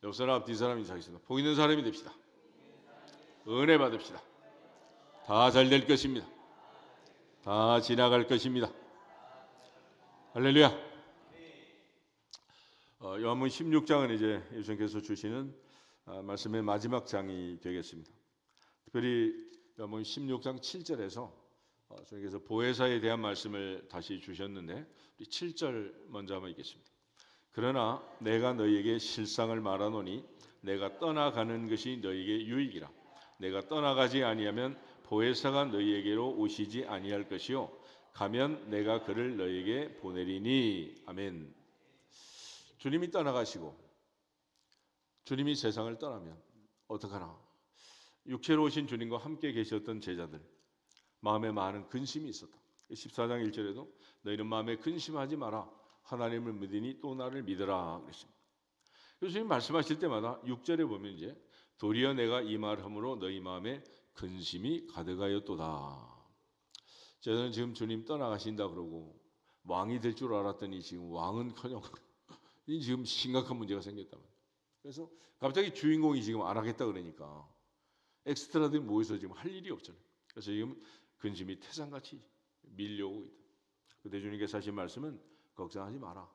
옆 사람 앞뒤 사람 인사하겠습니다. 복 있는 사람이 됩시다. 은혜 받읍시다. 다 잘 될 것입니다. 다 지나갈 것입니다. 할렐루야. 요한복음 16장은 이제 예수님께서 주시는 말씀의 마지막 장이 되겠습니다. 특별히 요한복음 16장 7절에서 주님께서 보혜사에 대한 말씀을 다시 주셨는데 우리 7절 먼저 한번 읽겠습니다. 그러나 내가 너희에게 실상을 말하노니 내가 떠나가는 것이 너희에게 유익이라. 내가 떠나가지 아니하면 보혜사가 너희에게로 오시지 아니할 것이요 가면 내가 그를 너희에게 보내리니. 아멘. 주님이 떠나가시고 주님이 세상을 떠나면 어떡하나? 육체로 오신 주님과 함께 계셨던 제자들 마음에 많은 근심이 있었다. 14장 1절에도 너희는 마음에 근심하지 마라. 하나님을 믿으니 또 나를 믿으라 그랬습니다. 예수님 말씀하실 때마다 6절에 보면 이제 도리어 내가 이 말함으로 너희 마음에 근심이 가득하였도다. 저는 지금 주님 떠나가신다 그러고 왕이 될 줄 알았더니 지금 왕은커녕 지금 심각한 문제가 생겼다면. 그래서 갑자기 주인공이 지금 안 하겠다 그러니까 엑스트라들이 모여서 지금 할 일이 없잖아요. 그래서 지금 근심이 태산같이 밀려오고 있다. 그때 주님께서 하신 말씀은 걱정하지 마라.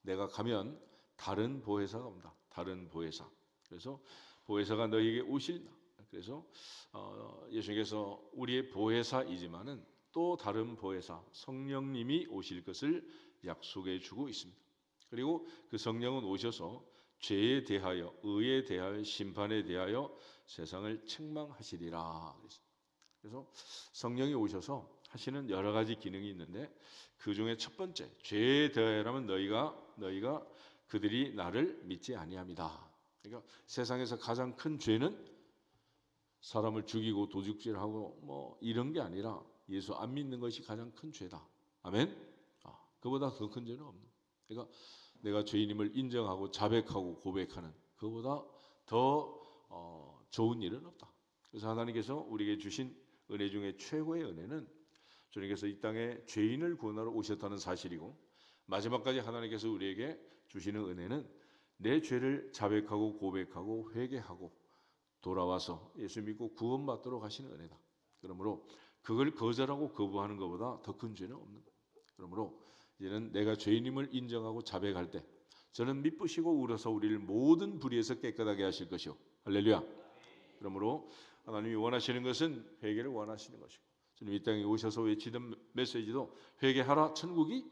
내가 가면 다른 보혜사가 온다. 다른 보혜사. 그래서 보혜사가 너희에게 오실다. 그래서 예수님께서 우리의 보혜사이지만은 또 다른 보혜사 성령님이 오실 것을 약속해 주고 있습니다. 그리고 그 성령은 오셔서 죄에 대하여, 의에 대하여, 심판에 대하여 세상을 책망하시리라. 그래서 성령이 오셔서 하시는 여러 가지 기능이 있는데 그 중에 첫 번째, 죄에 대하여라면 너희가 그들이 나를 믿지 아니함이다. 그러니까 세상에서 가장 큰 죄는 사람을 죽이고 도둑질하고 뭐 이런 게 아니라 예수 안 믿는 것이 가장 큰 죄다. 아멘. 그보다 더 큰 죄는 없는. 그러니까 내가 죄인임을 인정하고 자백하고 고백하는 그보다 더 좋은 일은 없다. 그래서 하나님께서 우리에게 주신 은혜 중에 최고의 은혜는 주님께서 이 땅에 죄인을 구원하러 오셨다는 사실이고 마지막까지 하나님께서 우리에게 주시는 은혜는 내 죄를 자백하고 고백하고 회개하고 돌아와서 예수 믿고 구원받도록 하시는 은혜다. 그러므로 그걸 거절하고 거부하는 것보다 더 큰 죄는 없는 거예요. 그러므로 이제는 내가 죄인임을 인정하고 자백할 때 저는 미쁘시고 울어서 우리를 모든 불의에서 깨끗하게 하실 것이요. 할렐루야. 그러므로 하나님이 원하시는 것은 회개를 원하시는 것이고 주님 이 땅에 오셔서 외치던 메시지도 회개하라 천국이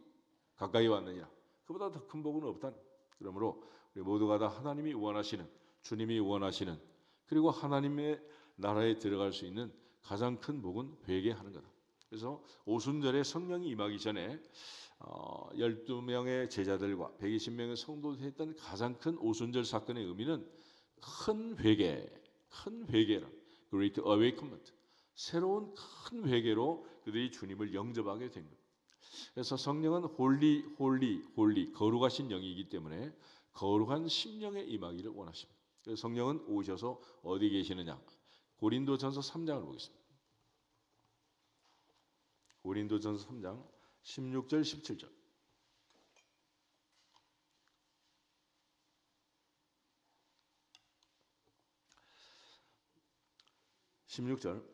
가까이 왔느니라. 그보다 더 큰 복은 없다는. 그러므로 우리 모두가 다 하나님이 원하시는 주님이 원하시는 그리고 하나님의 나라에 들어갈 수 있는 가장 큰 복은 회개하는 거다. 그래서 오순절에 성령이 임하기 전에 12명의 제자들과 120명의 성도들이 했던 가장 큰 오순절 사건의 의미는 큰 회개라. Great Awakening. 새로운 큰 회개로 그들이 주님을 영접하게 된 것. 그래서 성령은 홀리 거룩하신 영이기 때문에 거룩한 심령에 임하기를 원하십니다. 그래서 성령은 오셔서 어디 계시느냐? 고린도전서 3장을 보겠습니다. 고린도전서 3장 16절 17절.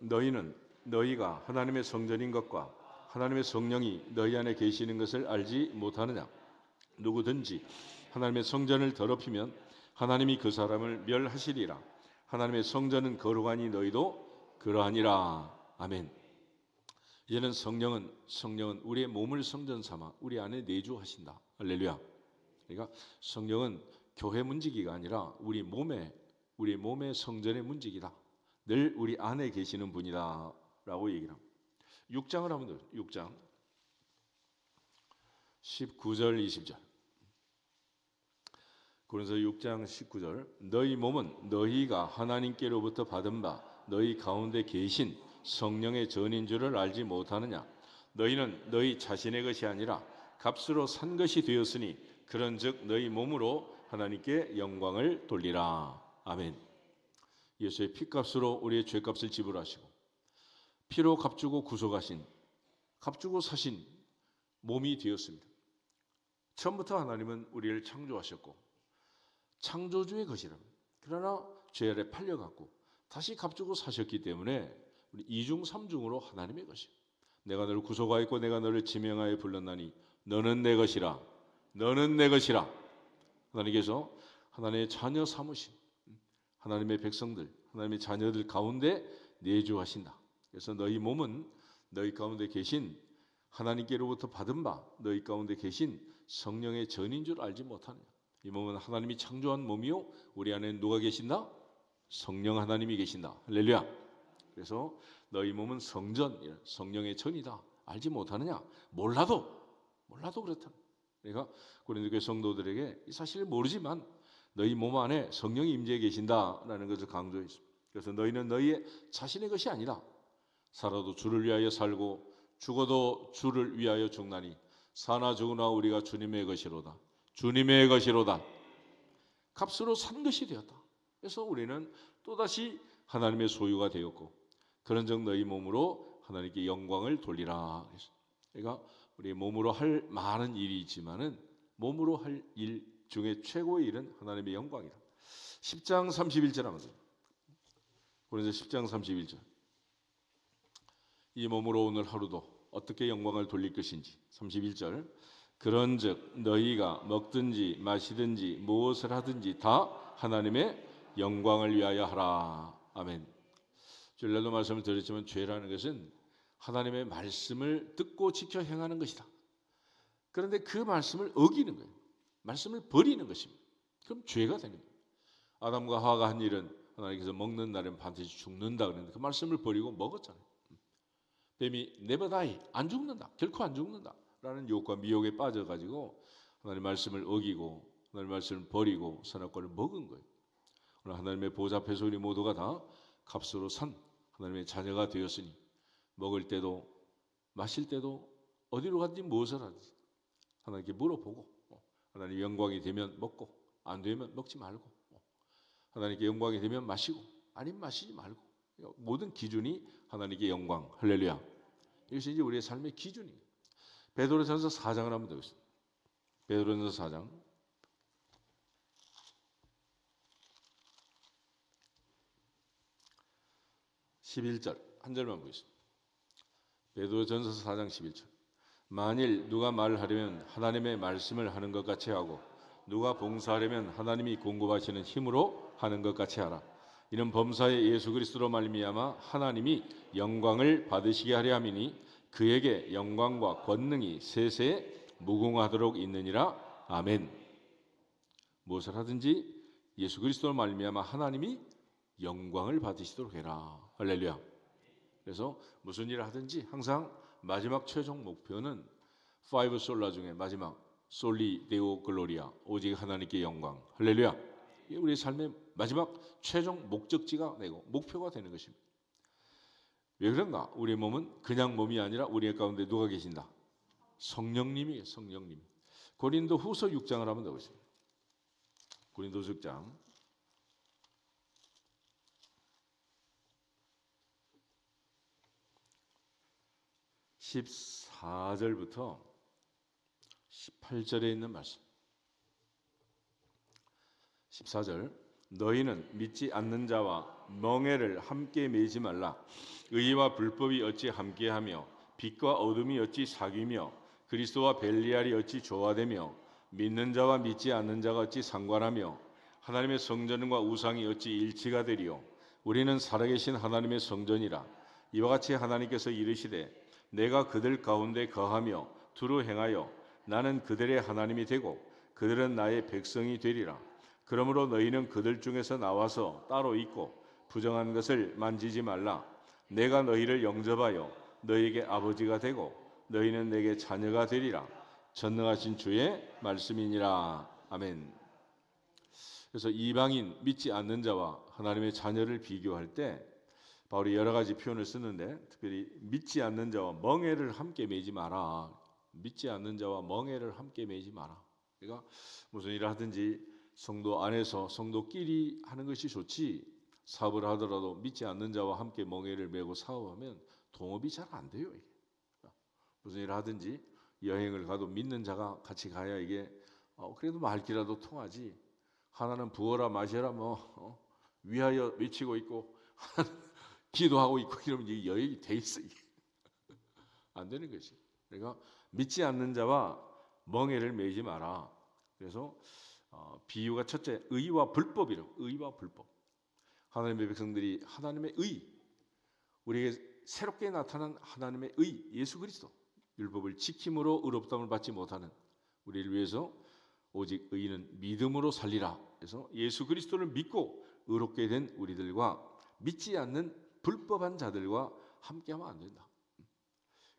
너희는 너희가 하나님의 성전인 것과 하나님의 성령이 너희 안에 계시는 것을 알지 못하느냐? 누구든지 하나님의 성전을 더럽히면 하나님이 그 사람을 멸하시리라. 하나님의 성전은 거룩하니 너희도 그러하니라. 아멘. 이제는 성령은 우리의 몸을 성전 삼아 우리 안에 내주하신다. 할렐루야. 그러니까 성령은 교회 문지기가 아니라 우리 몸의 성전의 문지기다. 늘 우리 안에 계시는 분이다라고 얘기를 합니다. 6장을 한번 더 6장 19절 20절. 그래서 6장 19절 너희 몸은 너희가 하나님께로부터 받은 바 너희 가운데 계신 성령의 전인 줄을 알지 못하느냐? 너희는 너희 자신의 것이 아니라 값으로 산 것이 되었으니 그런즉 너희 몸으로 하나님께 영광을 돌리라. 아멘. 예수의 피값으로 우리의 죄값을 지불하시고 피로 값주고 구속하신 값주고 사신 몸이 되었습니다. 처음부터 하나님은 우리를 창조하셨고 창조주의 것이라면, 그러나 죄 아래 팔려갖고 다시 값주고 사셨기 때문에 우리 이중 삼중으로 하나님의 것이에요. 내가 너를 구속하였고 내가 너를 지명하여 불렀나니 너는 내 것이라, 너는 내 것이라. 하나님께서 하나님의 자녀 삼으신 하나님의 백성들, 하나님의 자녀들 가운데 내주하신다. 그래서 너희 몸은 너희 가운데 계신 하나님께로부터 받은 바 너희 가운데 계신 성령의 전인 줄 알지 못하느냐. 이 몸은 하나님이 창조한 몸이요 우리 안에 누가 계신다? 성령 하나님이 계신다. 할렐루야. 그래서 너희 몸은 성전, 성령의 전이다. 알지 못하느냐? 몰라도 그렇다. 그러니까 고린도 교회 성도들에게 이 사실을 모르지만 너희 몸 안에 성령이 임재해 계신다라는 것을 강조했습니다. 그래서 너희는 너희의 자신의 것이 아니라 살아도 주를 위하여 살고 죽어도 주를 위하여 죽나니 사나 죽으나 우리가 주님의 것이로다. 주님의 것이로다. 값으로 산 것이 되었다. 그래서 우리는 또다시 하나님의 소유가 되었고 그런즉 너희 몸으로 하나님께 영광을 돌리라. 그러니까 우리 몸으로 할 많은 일이 있지만은 몸으로 할 일 중에 최고의 일은 하나님의 영광이다. 10장 31절 하면 돼요. 그래서 10장 31절. 이 몸으로 오늘 하루도 어떻게 영광을 돌릴 것인지. 31절. 그런즉 너희가 먹든지 마시든지 무엇을 하든지 다 하나님의 영광을 위하여 하라. 아멘. 주일날도 말씀을 드렸지만 죄라는 것은 하나님의 말씀을 듣고 지켜 행하는 것이다. 그런데 그 말씀을 어기는 거예요. 말씀을 버리는 것입니다. 그럼 죄가 되는 거예요. 아담과 하와가 한 일은 하나님께서 먹는 날엔 반드시 죽는다 그랬는데 그 말씀을 버리고 먹었잖아요. 뱀이 네버다이, 안 죽는다, 결코 안 죽는다 라는 유혹과 미혹에 빠져가지고 하나님의 말씀을 어기고 하나님의 말씀을 버리고 선악과를 먹은 거예요. 오늘 하나님의 보좌 앞에서 우리 모두가 다 값으로 산 하나님의 자녀가 되었으니 먹을 때도 마실 때도 어디로 가든지 무엇을 하든지 하나님께 물어보고 하나님 영광이 되면 먹고 안 되면 먹지 말고 하나님께 영광이 되면 마시고 아니면 마시지 말고 모든 기준이 하나님께 영광. 할렐루야. 이것이 이제 우리의 삶의 기준이에요. 베드로전서 4장을 한번 보겠습니다. 베드로전서 4장 11절 한 절만 보겠습니다. 베드로전서 4장 11절. 만일 누가 말을 하려면 하나님의 말씀을 하는 것 같이 하고 누가 봉사하려면 하나님이 공급하시는 힘으로 하는 것 같이 하라. 이는 범사의 예수 그리스도로 말미암아 하나님이 영광을 받으시게 하려 함이니 그에게 영광과 권능이 세세에 무궁하도록 있느니라. 아멘. 무엇을 하든지 예수 그리스도로 말미암아 하나님이 영광을 받으시도록 해라. 할렐루야. 그래서 무슨 일을 하든지 항상 마지막 최종 목표는 파이브 솔라 중에 마지막 솔리 데오 글로리아, 오직 하나님께 영광. 할렐루야. 이게 우리 삶의 마지막 최종 목적지가 되고 목표가 되는 것입니다. 왜 그런가? 우리의 몸은 그냥 몸이 아니라 우리 가운데 누가 계신다? 성령님이에요. 성령님. 고린도 후서 6장을 한번 더 보겠습니다. 고린도 6장 14절부터 18절에 있는 말씀. 14절. 너희는 믿지 않는 자와 멍에를 함께 매지 말라. 의와 불법이 어찌 함께하며 빛과 어둠이 어찌 사귀며 그리스도와 벨리알이 어찌 조화되며 믿는 자와 믿지 않는 자가 어찌 상관하며 하나님의 성전과 우상이 어찌 일치가 되리요. 우리는 살아계신 하나님의 성전이라. 이와 같이 하나님께서 이르시되 내가 그들 가운데 거하며 두루 행하여 나는 그들의 하나님이 되고 그들은 나의 백성이 되리라. 그러므로 너희는 그들 중에서 나와서 따로 있고 부정한 것을 만지지 말라. 내가 너희를 영접하여 너희에게 아버지가 되고 너희는 내게 자녀가 되리라. 전능하신 주의 말씀이니라. 아멘. 그래서 이방인 믿지 않는 자와 하나님의 자녀를 비교할 때 바울이 여러 가지 표현을 쓰는데 특별히 믿지 않는 자와 멍에를 함께 매지 마라. 믿지 않는 자와 멍에를 함께 매지 마라. 그러니까 무슨 일을 하든지 성도 안에서 성도끼리 하는 것이 좋지 사업을 하더라도 믿지 않는 자와 함께 멍에를 메고 사업하면 동업이 잘 안 돼요. 이게. 무슨 일을 하든지 여행을 가도 믿는 자가 같이 가야 이게 그래도 말귀라도 통하지. 하나는 부어라 마셔라 위하여 외치고 있고 하나는 기도하고 있고 이러면 이게 여행이 돼 있어. 이게 안 되는 것이. 그러니까 믿지 않는 자와 멍에를 매지 마라. 그래서 비유가 첫째 의와 불법이라고. 의와 불법. 하나님의 백성들이 하나님의 의, 우리에게 새롭게 나타난 하나님의 의, 예수 그리스도 율법을 지킴으로 의롭다함을 받지 못하는 우리를 위해서 오직 의인은 믿음으로 살리라. 그래서 예수 그리스도를 믿고 의롭게 된 우리들과 믿지 않는 불법한 자들과 함께하면 안 된다.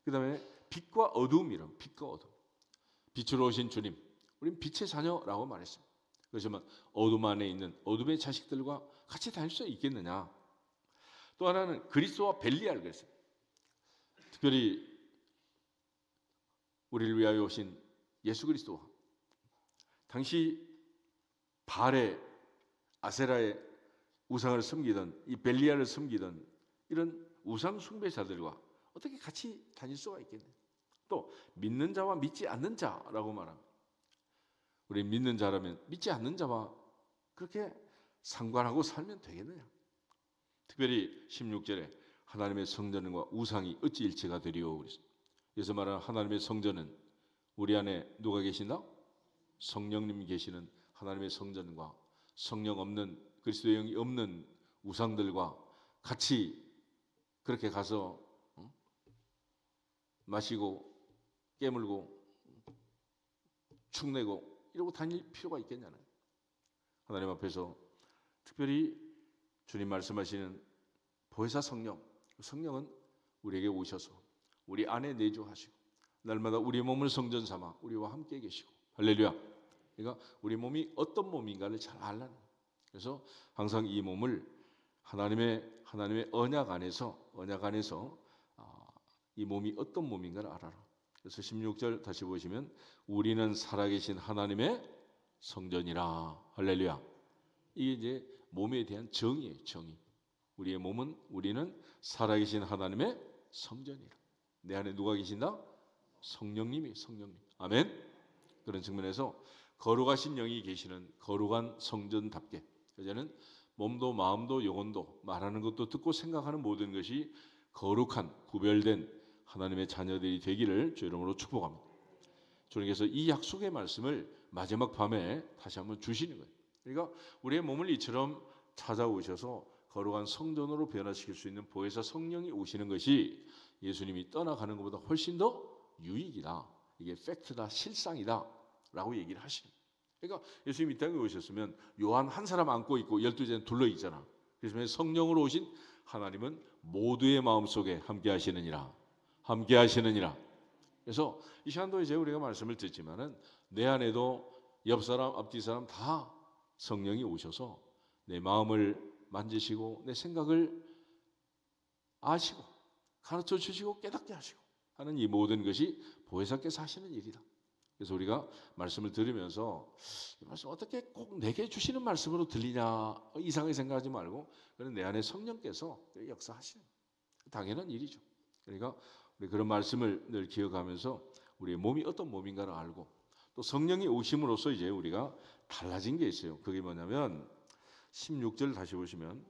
그 다음에 빛과 어두움이란 빛과 어두움. 빛으로 오신 주님, 우린 빛의 자녀라고 말했습니다. 그렇지만 어둠 안에 있는 어둠의 자식들과 같이 다닐 수 있겠느냐. 또 하나는 그리스도와 벨리알 그랬어요. 특별히 우리를 위하여 오신 예수 그리스도와 당시 바알의 아세라의 우상을 섬기던 이 벨리알을 섬기던 이런 우상 숭배자들과 어떻게 같이 다닐 수가 있겠느냐. 또 믿는 자와 믿지 않는 자라고 말합니다. 우리 믿는 자라면 믿지 않는 자와 그렇게 상관하고 살면 되겠느냐. 특별히 16절에 하나님의 성전과 우상이 어찌 일치가 되리오 그랬습니다. 그래서 말하는 하나님의 성전은 우리 안에 누가 계신다? 성령님이 계시는 하나님의 성전과 성령 없는 그리스도의 영이 없는 우상들과 같이 그렇게 가서 마시고 깨물고 축내고 이러고 다닐 필요가 있겠냐는. 하나님 앞에서 특별히 주님 말씀하시는 보혜사 성령, 성령은 우리에게 오셔서 우리 안에 내주하시고 날마다 우리 몸을 성전 삼아 우리와 함께 계시고 할렐루야. 그러니까 우리 몸이 어떤 몸인가를 잘 알라는. 그래서 항상 이 몸을 하나님의 언약 안에서 이 몸이 어떤 몸인가를 알아라. 그래서 16절 다시 보시면 우리는 살아계신 하나님의 성전이라. 할렐루야. 이게 이제 몸에 대한 정의예요. 정의. 우리의 몸은 우리는 살아계신 하나님의 성전이라. 내 안에 누가 계신다? 성령님이. 성령님. 아멘. 그런 측면에서 거룩하신 영이 계시는 거룩한 성전답게 이제는 몸도 마음도 영혼도 말하는 것도 듣고 생각하는 모든 것이 거룩한 구별된 하나님의 자녀들이 되기를 주 이름으로 축복합니다. 주님께서 이 약속의 말씀을 마지막 밤에 다시 한번 주시는 거예요. 그러니까 우리의 몸을 이처럼 찾아오셔서 거룩한 성전으로 변화시킬 수 있는 보혜사 성령이 오시는 것이 예수님이 떠나가는 것보다 훨씬 더 유익이다. 이게 팩트다, 실상이다 라고 얘기를 하시는. 그러니까 예수님이 이 땅에 오셨으면 요한 한 사람 안고 있고 12제는 둘러 있잖아. 그래서 성령으로 오신 하나님은 모두의 마음속에 함께 하시느니라. 함께 하시느니라. 그래서 이 시간도 이제 우리가 말씀을 듣지만은 내 안에도 옆 사람, 앞뒤 사람 다 성령이 오셔서 내 마음을 만지시고 내 생각을 아시고 가르쳐 주시고 깨닫게 하시고 하는 이 모든 것이 보혜사께서 하시는 일이다. 그래서 우리가 말씀을 들으면서 이 말씀 어떻게 꼭 내게 주시는 말씀으로 들리냐 이상하게 생각하지 말고 그는 내 안에 성령께서 역사하시는 당연한 일이죠. 그러니까 우리 그런 말씀을 늘 기억하면서 우리의 몸이 어떤 몸인가를 알고 또 성령이 오심으로써 이제 우리가 달라진 게 있어요. 그게 뭐냐면 16절 다시 보시면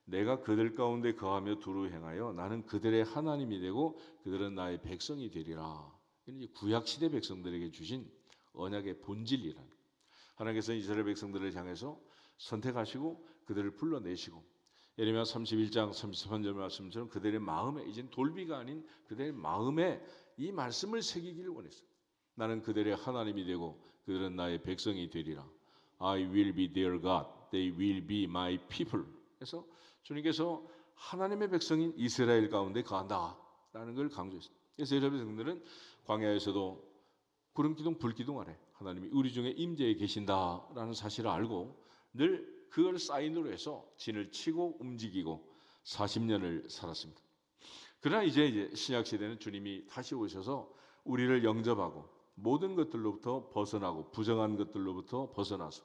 내가 그들 가운데 거하며 두루 행하여 나는 그들의 하나님이 되고 그들은 나의 백성이 되리라. 이제 구약 시대 백성들에게 주신 언약의 본질이란. 하나님께서 이스라엘 백성들을 향해서 선택하시고 그들을 불러내시고 예레미야 31장 33절 말씀처럼 그들의 마음에 이젠 돌비가 아닌 그들의 마음에 이 말씀을 새기기를 원했어요. 나는 그들의 하나님이 되고 그들은 나의 백성이 되리라. I will be their God. They will be my people. 그래서 주님께서 하나님의 백성인 이스라엘 가운데 거한다라는 걸 강조했어요. 그래서 이스라엘 백성들은 광야에서도 구름 기둥 불 기둥 아래 하나님이 우리 중에 임재해 계신다라는 사실을 알고 늘 그걸 사인으로 해서 진을 치고 움직이고 40년을 살았습니다. 그러나 이제 신약 시대는 주님이 다시 오셔서 우리를 영접하고 모든 것들로부터 벗어나고 부정한 것들로부터 벗어나서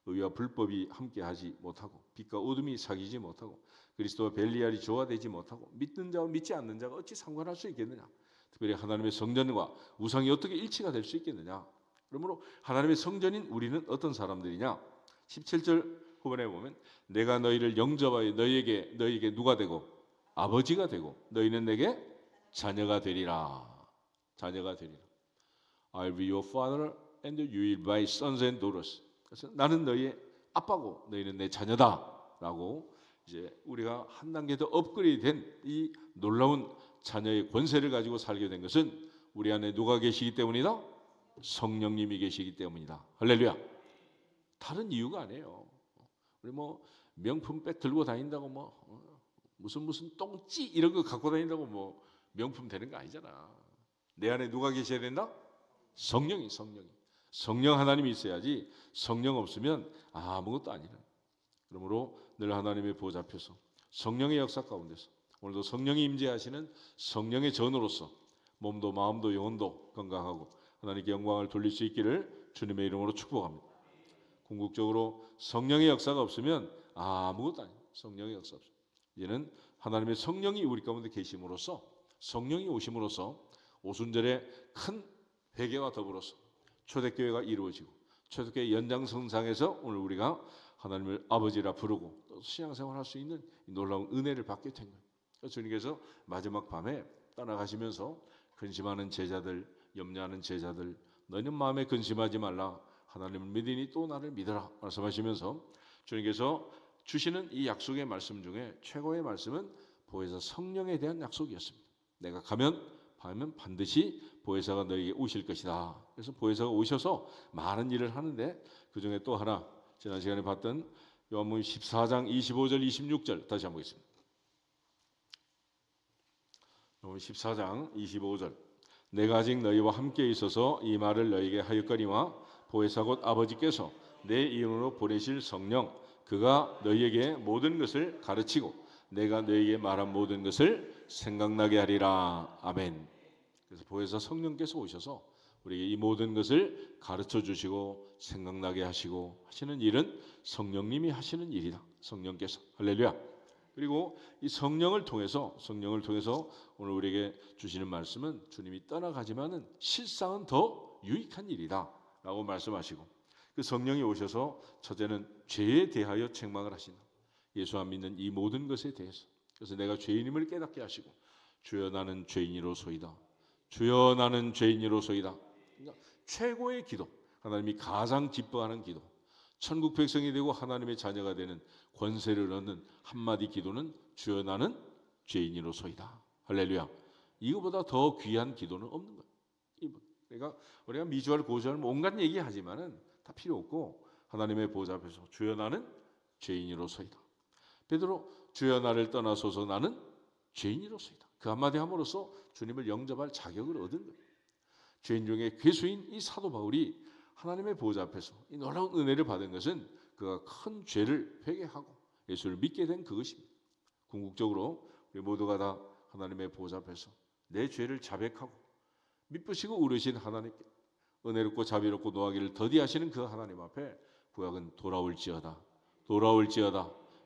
의와 불법이 함께하지 못하고 빛과 어둠이 사귀지 못하고 그리스도와 벨리알이 조화되지 못하고 믿는 자와 믿지 않는 자가 어찌 상관할 수 있겠느냐. 특별히 하나님의 성전과 우상이 어떻게 일치가 될 수 있겠느냐. 그러므로 하나님의 성전인 우리는 어떤 사람들이냐. 17절 후반에 보면 내가 너희를 영접하여 너희에게 누가 되고 아버지가 되고 너희는 내게 자녀가 되리라. 자녀가 되리라. I'll be your father and you will be my sons and daughters. 그래서 나는 너희의 아빠고 너희는 내 자녀다라고 이제 우리가 한 단계 더 업그레이드된 이 놀라운 자녀의 권세를 가지고 살게 된 것은 우리 안에 누가 계시기 때문이다? 성령님이 계시기 때문이다. 할렐루야. 다른 이유가 아니에요. 우리 뭐 명품 백 들고 다닌다고 뭐 무슨 똥찌 이런 거 갖고 다닌다고 뭐 명품 되는 거 아니잖아. 내 안에 누가 계셔야 된다? 성령이. 성령 하나님이 있어야지. 성령 없으면 아무것도 아니라. 그러므로 늘 하나님의 보좌 앞에서 성령의 역사 가운데서 오늘도 성령이 임재하시는 성령의 전으로서 몸도 마음도 영혼도 건강하고 하나님께 영광을 돌릴 수 있기를 주님의 이름으로 축복합니다. 궁극적으로 성령의 역사가 없으면 아무것도 아니에요. 성령의 역사 없어요. 이제는 하나님의 성령이 우리 가운데 계심으로써 성령이 오심으로써 오순절의 큰 회개와 더불어서 초대교회가 이루어지고 초대교회 연장선상에서 오늘 우리가 하나님을 아버지라 부르고 또 신앙생활 할 수 있는 놀라운 은혜를 받게 된 거예요. 그래서 주님께서 마지막 밤에 떠나가시면서 근심하는 제자들, 염려하는 제자들, 너희는 마음에 근심하지 말라. 하나님을 믿으니 또 나를 믿어라 말씀하시면서 주님께서 주시는 이 약속의 말씀 중에 최고의 말씀은 보혜사 성령에 대한 약속이었습니다. 내가 가면 반드시 보혜사가 너에게 오실 것이다. 그래서 보혜사가 오셔서 많은 일을 하는데 그 중에 또 하나 지난 시간에 봤던 요한복음 14장 25절 26절 다시 한번 보겠습니다. 요한복음 14장 25절 내가 아직 너희와 함께 있어서 이 말을 너희에게 하였거니와 보혜사 곧 아버지께서 내 이름으로 보내실 성령 그가 너희에게 모든 것을 가르치고 내가 너희에게 말한 모든 것을 생각나게 하리라. 아멘. 그래서 보혜사 성령께서 오셔서 우리에게 이 모든 것을 가르쳐 주시고 생각나게 하시고 하시는 일은 성령님이 하시는 일이다. 성령께서. 할렐루야. 그리고 이 성령을 통해서 오늘 우리에게 주시는 말씀은 주님이 떠나가지만은 실상은 더 유익한 일이다라고 말씀하시고 그 성령이 오셔서 첫째는 죄에 대하여 책망을 하신다. 예수 안 믿는 이 모든 것에 대해서. 그래서 내가 죄인임을 깨닫게 하시고 주여 나는 죄인이로소이다. 주여 나는 죄인이로소이다. 그러니까 최고의 기도, 하나님이 가장 기뻐하는 기도, 천국 백성이 되고 하나님의 자녀가 되는 권세를 얻는 한마디 기도는 주여 나는 죄인이로소이다. 할렐루야. 이거보다 더 귀한 기도는 없는 거예요. 그러니까 우리가 미주알 고주알 온갖 얘기하지만은 다 필요 없고 하나님의 보좌 앞에서 주여 나는 죄인이로소이다. 베드로 주여 나를 떠나소서 나는 죄인이로소이다. 그 한마디 함으로써 주님을 영접할 자격을 얻은 거예요. 죄인 중에 괴수인 이 사도 바울이 하나님의 보좌 앞에서 이 놀라운 은혜를 받은 것은 그가 큰 죄를 회개하고 예수를 믿게 된 그것입니다. 궁극적으로 우리 모두가 다 하나님의 보좌 앞에서 내 죄를 자백하고 미쁘시고 우르신 하나님께 은혜롭고 자비롭고 노하기를 더디하시는 그 하나님 앞에 구약은 돌아올지어다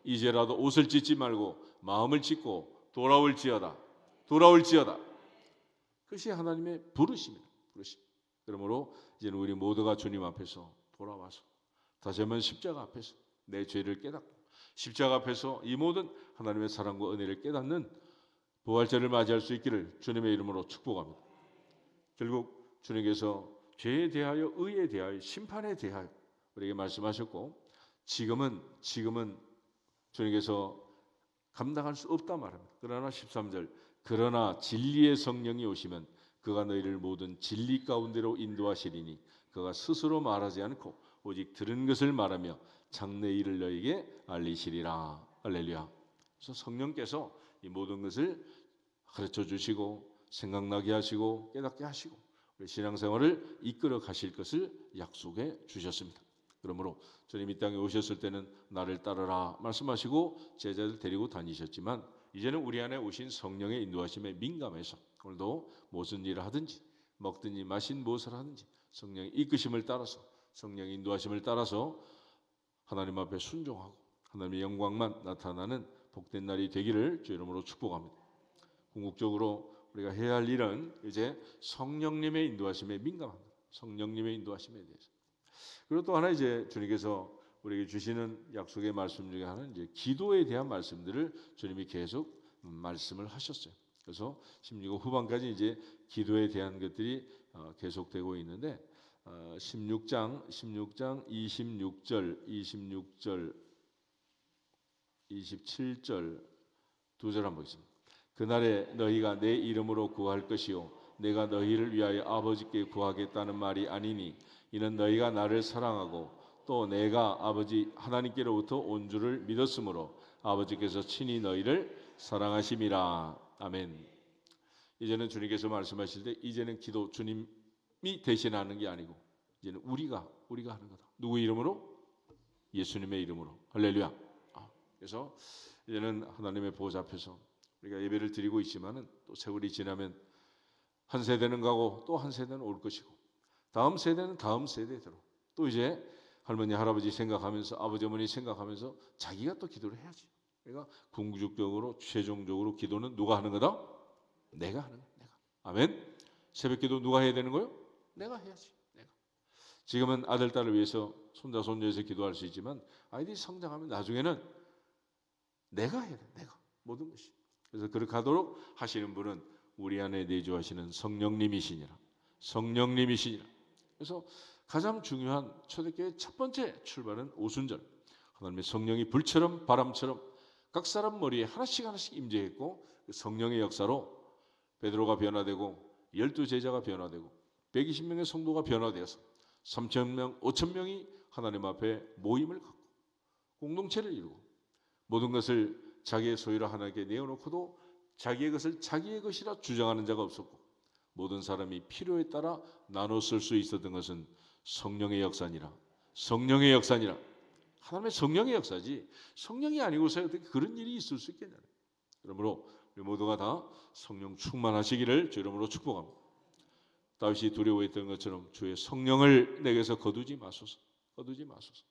이제라도 옷을 찢지 말고 마음을 찢고 돌아올지어다 그것이 하나님의 부르심입니다. 그러므로 이제는 우리 모두가 주님 앞에서 돌아와서 다시 한번 십자가 앞에서 내 죄를 깨닫고 십자가 앞에서 이 모든 하나님의 사랑과 은혜를 깨닫는 부활절을 맞이할 수 있기를 주님의 이름으로 축복합니다. 결국 주님께서 죄에 대하여 의에 대하여 심판에 대하여 우리에게 말씀하셨고 지금은 주님께서 감당할 수 없다 말합니다. 그러나 13절 그러나 진리의 성령이 오시면 그가 너희를 모든 진리 가운데로 인도하시리니 그가 스스로 말하지 않고 오직 들은 것을 말하며 장래 일을 너희에게 알리시리라. 할렐루야. 그래서 성령께서 이 모든 것을 가르쳐 주시고 생각나게 하시고 깨닫게 하시고 우리 신앙생활을 이끌어 가실 것을 약속해 주셨습니다. 그러므로 주님 이 땅에 오셨을 때는 나를 따르라 말씀하시고 제자들 데리고 다니셨지만 이제는 우리 안에 오신 성령의 인도하심에 민감해서 오늘도 무슨 일을 하든지 먹든지 마신 무엇을 하든지 성령의 이끄심을 따라서 성령의 인도하심을 따라서 하나님 앞에 순종하고 하나님의 영광만 나타나는 복된 날이 되기를 주 이름으로 축복합니다. 궁극적으로 우리가 해야 할 일은 이제 성령님의 인도하심에 민감합니다. 성령님의 인도하심에 대해서. 그리고 또 하나 이제 주님께서 우리에게 주시는 약속의 말씀 중에 하나는 이제 기도에 대한 말씀들을 주님이 계속 말씀을 하셨어요. 그래서 16장 후반까지 이제 기도에 대한 것들이 계속되고 있는데 16장 26절, 27절 두 절 한번 보겠습니다. 그날에 너희가 내 이름으로 구할 것이요 내가 너희를 위하여 아버지께 구하겠다는 말이 아니니 이는 너희가 나를 사랑하고 또 내가 아버지 하나님께로부터 온 줄을 믿었으므로 아버지께서 친히 너희를 사랑하심이라. 아멘. 이제는 주님께서 말씀하실 때 이제는 기도 주님이 대신하는 게 아니고 이제는 우리가 하는 거다. 누구 이름으로? 예수님의 이름으로. 할렐루야. 그래서 이제는 하나님의 보좌 앞에서 우리가 예배를 드리고 있지만은 또 세월이 지나면 한 세대는 가고 또 한 세대는 올 것이고 다음 세대는 다음 세대대로 또 이제 할머니 할아버지 생각하면서 아버지 어머니 생각하면서 자기가 또 기도를 해야지. 그러니까 궁극적으로 최종적으로 기도는 누가 하는 거다? 내가 하는 거야. 내가. 아멘. 새벽기도 누가 해야 되는 거요? 내가 해야지. 내가. 지금은 아들 딸을 위해서 손자 손녀에서 기도할 수 있지만 아이들이 성장하면 나중에는 내가 해야 돼. 내가 모든 것이. 그래서 그렇게 하도록 하시는 분은 우리 안에 내주하시는 성령님이시니라. 성령님이시니라. 그래서 가장 중요한 초대교회 첫 번째 출발은 오순절. 하나님의 성령이 불처럼 바람처럼 각 사람 머리에 하나씩 임재했고 성령의 역사로 베드로가 변화되고 12제자가 변화되고 120명의 성도가 변화되어서 3,000명, 5,000명이 하나님 앞에 모임을 갖고 공동체를 이루고 모든 것을 자기의 소유로 하나님께 내어놓고도 자기의 것을 자기의 것이라 주장하는 자가 없었고 모든 사람이 필요에 따라 나눠 쓸 수 있었던 것은 성령의 역사니라. 성령의 역사니라. 하나님의 성령의 역사지 성령이 아니고서 어떻게 그런 일이 있을 수 있겠냐. 그러므로 우리 모두가 다 성령 충만하시기를 주 이름으로 축복합니다. 다윗이 두려워했던 것처럼 주의 성령을 내게서 거두지 마소서. 거두지 마소서.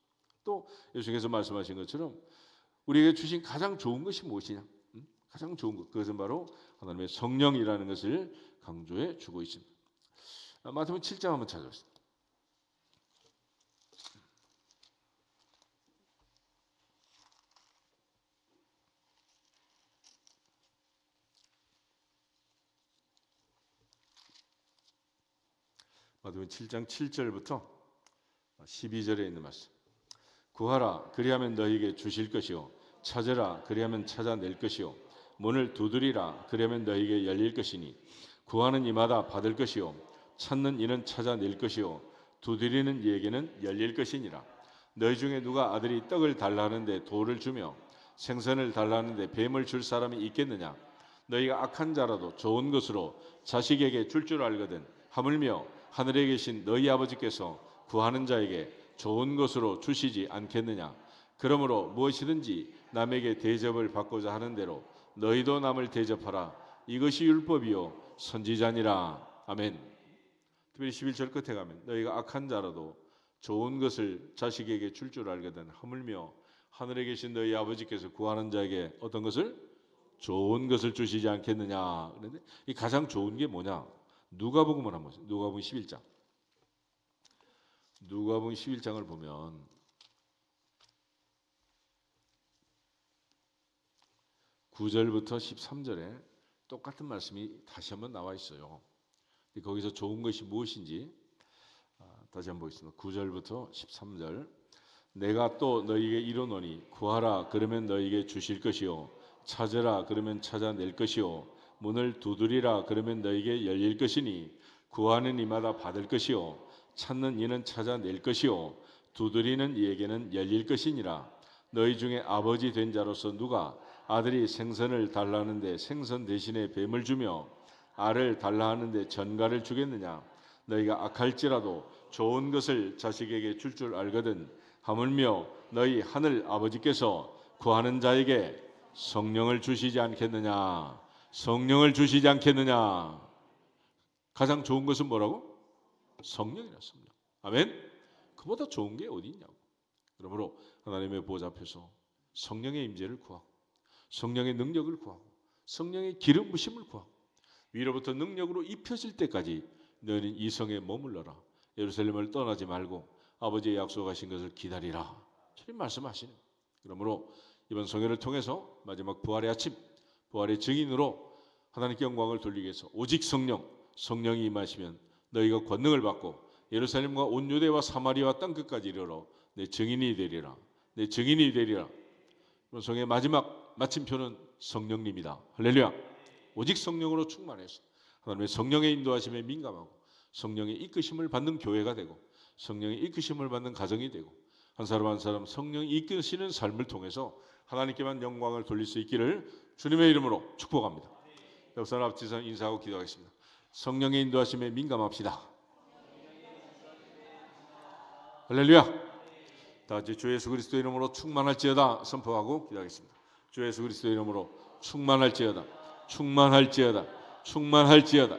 또 예수께서 말씀하신 것처럼 우리에게 주신 가장 좋은 것이 무엇이냐? 가장 좋은 것 그것은 바로 하나님의 성령이라는 것을 강조해 주고 있습니다. 마태복음 7장 한번 찾아보겠습니다. 마태복음 7장 7절부터 12절에 있는 말씀. 구하라 그리하면 너희에게 주실 것이요 찾으라 그리하면 찾아낼 것이요 문을 두드리라 그리하면 너희에게 열릴 것이니 구하는 이마다 받을 것이요 찾는 이는 찾아낼 것이요 두드리는 이에게는 열릴 것이니라. 너희 중에 누가 아들이 떡을 달라는데 돌을 주며 생선을 달라는데 뱀을 줄 사람이 있겠느냐? 너희가 악한 자라도 좋은 것으로 자식에게 줄 알거든 하물며 하늘에 계신 너희 아버지께서 구하는 자에게 좋은 것으로 주시지 않겠느냐? 그러므로 무엇이든지 남에게 대접을 받고자 하는 대로 너희도 남을 대접하라. 이것이 율법이요 선지자니라. 아멘. 특별히 11절 끝에 가면 너희가 악한 자라도 좋은 것을 자식에게 줄 알거든 하물며 하늘에 계신 너희 아버지께서 구하는 자에게 어떤 것을? 좋은 것을 주시지 않겠느냐. 그런데 이 가장 좋은 게 뭐냐? 누가복음을 한번 보세요. 누가복음 11장. 누가복음 11장을 보면 9절부터 13절에 똑같은 말씀이 다시 한번 나와 있어요. 거기서 좋은 것이 무엇인지 다시 한번 보겠습니다. 9절부터 13절. 내가 또 너희에게 이르노니 구하라 그러면 너희에게 주실 것이요 찾으라 그러면 찾아낼 것이요 문을 두드리라 그러면 너희에게 열릴 것이니 구하는 이마다 받을 것이요 찾는 이는 찾아낼 것이요 두드리는 이에게는 열릴 것이니라. 너희 중에 아버지 된 자로서 누가 아들이 생선을 달라하는데 생선 대신에 뱀을 주며 알을 달라하는데 전갈을 주겠느냐? 너희가 악할지라도 좋은 것을 자식에게 줄 알거든 하물며 너희 하늘 아버지께서 구하는 자에게 성령을 주시지 않겠느냐? 성령을 주시지 않겠느냐? 가장 좋은 것은 뭐라고? 성령이라. 성령. 아멘. 그보다 좋은 게 어디 있냐고. 그러므로 하나님의 보좌 앞에서 성령의 임재를 구하고 성령의 능력을 구하고 성령의 기름 부심을 구하고 위로부터 능력으로 입혀질 때까지 너희는 이 성에 머물러라. 예루살렘을 떠나지 말고 아버지의 약속하신 것을 기다리라. 주님 말씀하시는. 그러므로 이번 성회를 통해서 마지막 부활의 아침, 부활의 증인으로 하나님께 영광을 돌리기 위해서 오직 성령이 임하시면 너희가 권능을 받고 예루살렘과 온 유대와 사마리아와 땅끝까지 이르러 내 증인이 되리라. 내 증인이 되리라. 이번 성회의 마지막 마침표는 성령님이다. 할렐루야. 오직 성령으로 충만해서 하나님의 성령의 인도하심에 민감하고 성령의 이끄심을 받는 교회가 되고 성령의 이끄심을 받는 가정이 되고 한 사람 한 사람 성령이 이끄시는 삶을 통해서 하나님께만 영광을 돌릴 수 있기를 주님의 이름으로 축복합니다. 역사는 앞지선 인사하고 기도하겠습니다. 성령의 인도하심에 민감합시다. 할렐루야. 다 같이 주 예수 그리스도 이름으로 충만할지어다 선포하고 기도하겠습니다. 주 예수 그리스도 이름으로 충만할지어다. 충만할지어다. 충만할지어다.